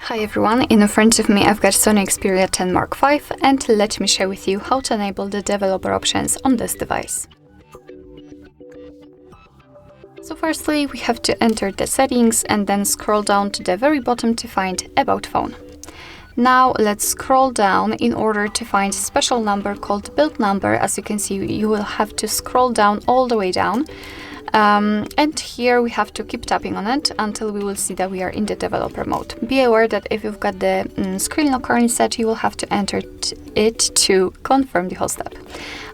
Hi everyone, in front of me I've got SONY Xperia 10 Mark V, and let me share with you how to enable the developer options on this device. So firstly, we have to enter the settings and then scroll down to the very bottom to find About Phone. Now let's scroll down in order to find a special number called build number. As you can see, you will have to scroll down all the way down. And here we have to keep tapping on it until we will see that we are in the developer mode. Be aware that if you've got the screen lock currently set, you will have to enter it to confirm the whole step.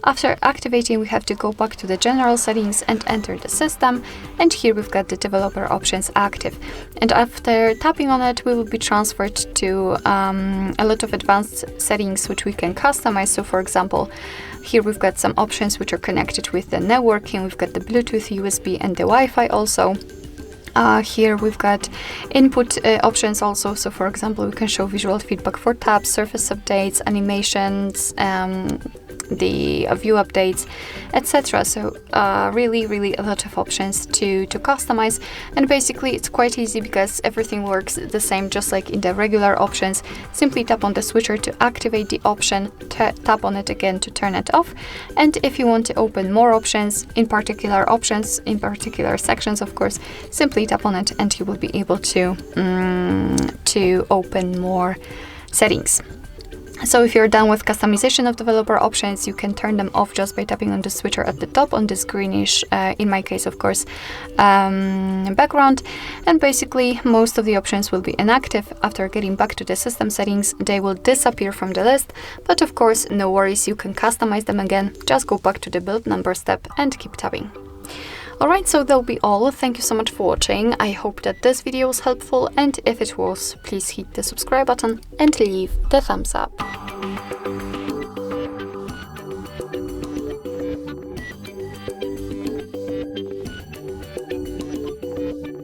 After activating, we have to go back to the general settings and enter the system, and here we've got the developer options active. And after tapping on it, we will be transferred to a lot of advanced settings which we can customize. So for example, here we've got some options which are connected with the networking. We've got the Bluetooth, USB and the Wi-Fi also. Here we've got input options also. So for example, we can show visual feedback for tabs, surface updates, animations, the view updates, etc. So really a lot of options to customize, and basically it's quite easy because everything works the same, just like in the regular options. Simply tap on the switcher to activate the option, tap on it again to turn it off, and if you want to open more options in particular sections, of course, simply tap on it and you will be able to open more settings. So if you're done with customization of developer options, you can turn them off just by tapping on the switcher at the top on this greenish, in my case of course, background. And basically most of the options will be inactive. After getting back to the system settings, they will disappear from the list, but of course no worries, you can customize them again. Just go back to the build number step and keep tapping. Alright, so that'll be all. Thank you so much for watching. I hope that this video was helpful, and if it was, please hit the subscribe button and leave the thumbs up.